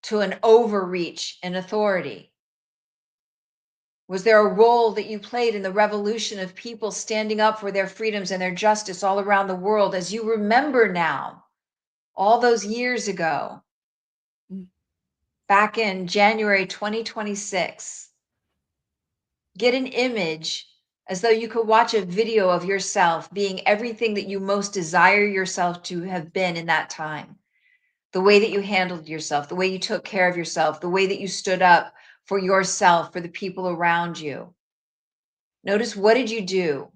to an overreach in authority? Was there a role that you played in the revolution of people standing up for their freedoms and their justice all around the world, as you remember now, all those years ago, back in January 2026? Get an image as though you could watch a video of yourself being everything that you most desire yourself to have been in that time. The way that you handled yourself, the way you took care of yourself, the way that you stood up for yourself, for the people around you. Notice, what did you do?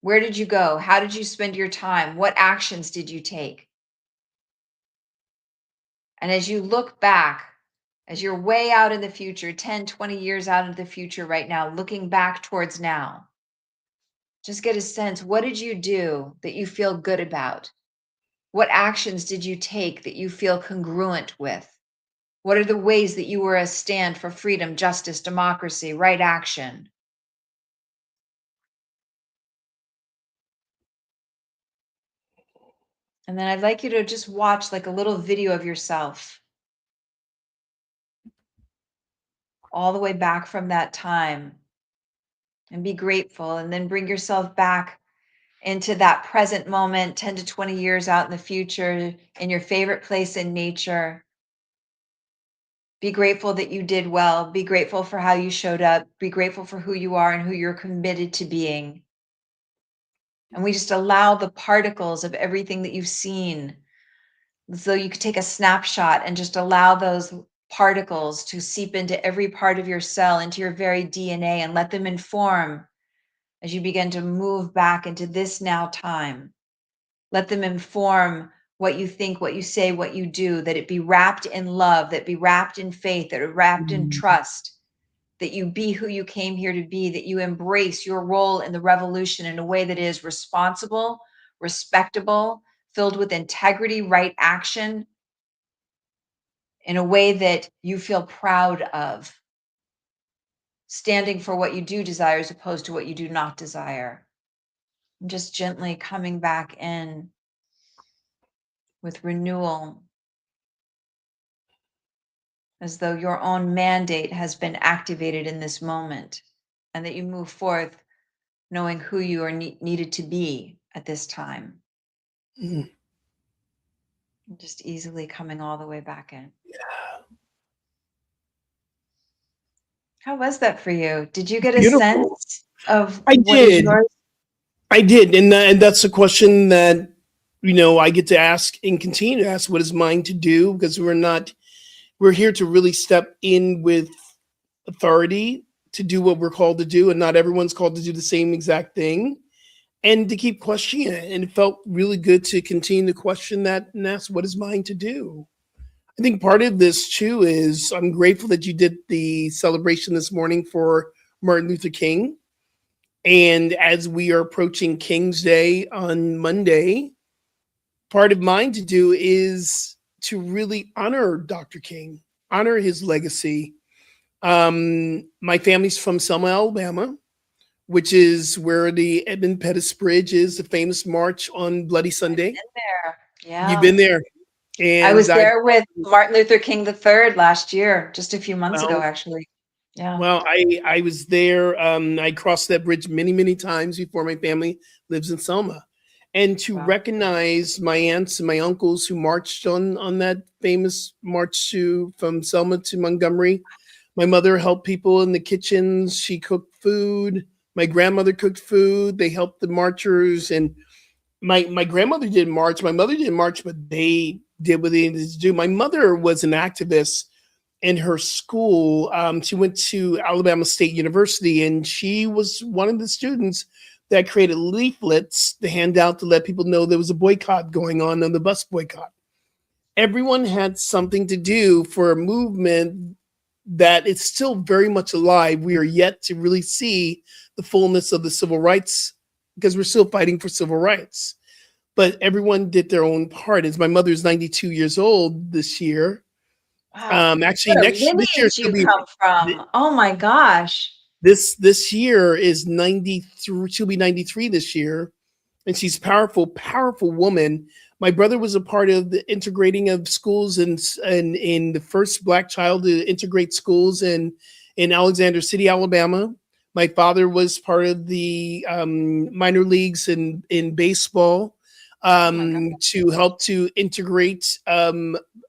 Where did you go? How did you spend your time? What actions did you take? And as you look back, as you're way out in the future, 10, 20 years out into the future right now, looking back towards now, just get a sense, what did you do that you feel good about? What actions did you take that you feel congruent with? What are the ways that you were a stand for freedom, justice, democracy, right action? And then I'd like you to just watch like a little video of yourself all the way back from that time, and be grateful, and then bring yourself back into that present moment, 10 to 20 years out in the future, in your favorite place in nature. Be grateful that you did well. Be grateful for how you showed up. Be grateful for who you are and who you're committed to being. And we just allow the particles of everything that you've seen. So you could take a snapshot and just allow those particles to seep into every part of your cell, into your very DNA, and let them inform as you begin to move back into this now time. Let them inform what you think, what you say, what you do, that it be wrapped in love, that it be wrapped in faith, that it wrapped in trust, that you be who you came here to be, that you embrace your role in the revolution in a way that is responsible, respectable, filled with integrity, right action, in a way that you feel proud of, standing for what you do desire as opposed to what you do not desire. And just gently coming back in with renewal, as though your own mandate has been activated in this moment, and that you move forth knowing who you are needed to be at this time. Mm. Just easily coming all the way back in. How was that for you? Did you get a Beautiful. sense of I what is did. yours? I did, and that's a question that I get to ask and continue to ask. What is mine to do? Because we're here to really step in with authority to do what we're called to do, and not everyone's called to do the same exact thing, and to keep questioning it. And it felt really good to continue to question that and ask, what is mine to do? I think part of this too is I'm grateful that you did the celebration this morning for Martin Luther King. And as we are approaching King's Day on Monday, part of mine to do is to really honor Dr. King, honor his legacy. My family's from Selma, Alabama, which is where the Edmund Pettus Bridge is, the famous march on Bloody Sunday. I've been there. Yeah. You've been there. And I was there with Martin Luther King III last year, just a few months ago, Well, actually. Yeah. Well, I was there. I crossed that bridge many, many times before. My family lives in Selma. And to Wow. recognize my aunts and my uncles who marched on that famous march from Selma to Montgomery. My mother helped people in the kitchens. She cooked food. My grandmother cooked food. They helped the marchers. And my grandmother didn't march. My mother didn't march, but they did what they needed to do. My mother was an activist in her school. She went to Alabama State University, and she was one of the students that created leaflets to hand out to let people know there was a boycott going on the bus boycott. Everyone had something to do for a movement that is still very much alive. We are yet to really see the fullness of the civil rights because we're still fighting for civil rights. But everyone did their own part. As my mother's 92 years old this year. Wow. Actually, What a this year lineage you come from. Oh my gosh. this year is 93. She'll be 93 this year, and she's powerful woman. My brother was a part of the integrating of schools and in the first Black child to integrate schools in Alexander City, Alabama. My father was part of the minor leagues in baseball to help to integrate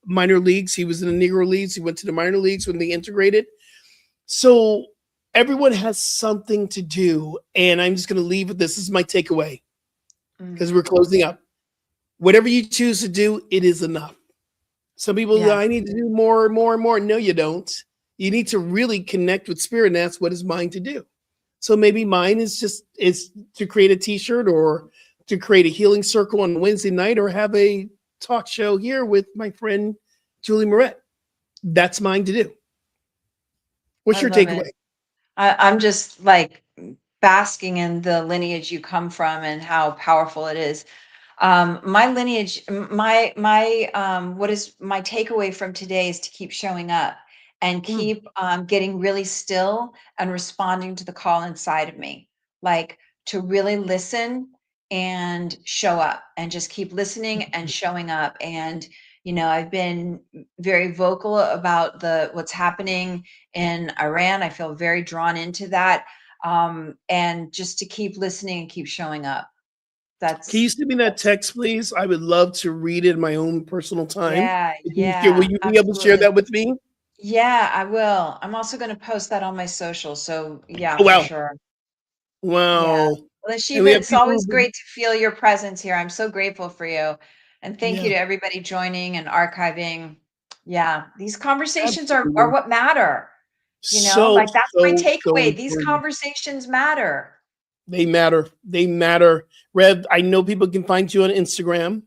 minor leagues. He was in the Negro Leagues. He went to the minor leagues when they integrated. So everyone has something to do, and I'm just going to leave with this. This is my takeaway because we're closing up. Whatever you choose to do, it is enough. Some people say, I need to do more and more and more. No, you don't. You need to really connect with spirit, and that's what is mine to do. So maybe mine is to create a t-shirt or to create a healing circle on Wednesday night or have a talk show here with my friend Julie Moret. That's mine to do. What's your takeaway? I'm just like basking in the lineage you come from and how powerful it is. My lineage, what is my takeaway from today is to keep showing up and keep getting really still and responding to the call inside of me, like to really listen and show up and just keep listening and showing up. And I've been very vocal about what's happening in Iran. I feel very drawn into that, and just to keep listening and keep showing up. Can you send me that text, please? I would love to read it in my own personal time. Will you be able to share that with me? Yeah, I will. I'm also going to post that on my social. So yeah, Oh, for wow. sure. Wow. Yeah. Well, And we Shiva, have it's people always great to feel your presence here. I'm so grateful for you. And thank you Yeah. to everybody joining and archiving. Yeah, these conversations are Absolutely. what matter. So Like that's my takeaway. These important. conversations matter. They matter. They matter. Rev, I know people can find you on Instagram.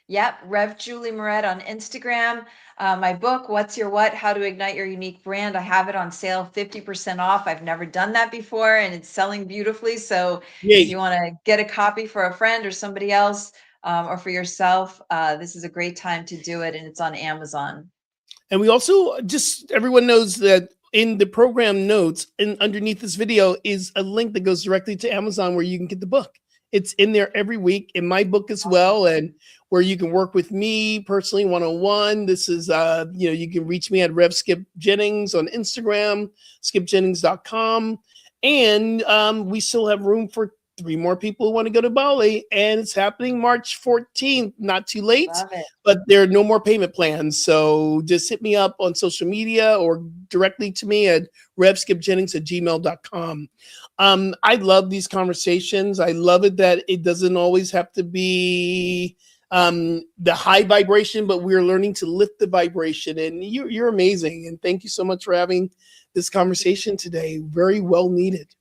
Yep, Rev Julie Moret on Instagram. My book, What's Your What? How to Ignite Your Unique Brand. I have it on sale, 50% off. I've never done that before, and it's selling beautifully. So if you want to get a copy for a friend or somebody else, or for yourself, this is a great time to do it, and it's on Amazon. And we also everyone knows that in the program notes and underneath this video is a link that goes directly to Amazon where you can get the book. It's in there every week in my book as well, and where you can work with me personally one-on-one. This is, you can reach me at Rev Skip Jennings on Instagram, skipjennings.com. And we still have room for 3 more people who want to go to Bali, and it's happening March 14th. Not too late, but there are no more payment plans. So just hit me up on social media or directly to me at revskipjennings@gmail.com. I love these conversations. I love it that it doesn't always have to be the high vibration, but we're learning to lift the vibration. And you're amazing. And thank you so much for having this conversation today. Very well needed.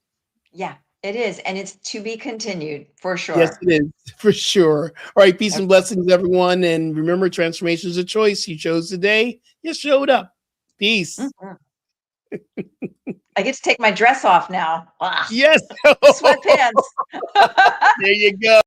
Yeah, it is. And it's to be continued for sure. Yes, it is for sure. All right. Peace and blessings, everyone. And remember, transformation is a choice. You chose today. You showed up. Peace. I get to take my dress off now. Yes. Sweatpants. There you go.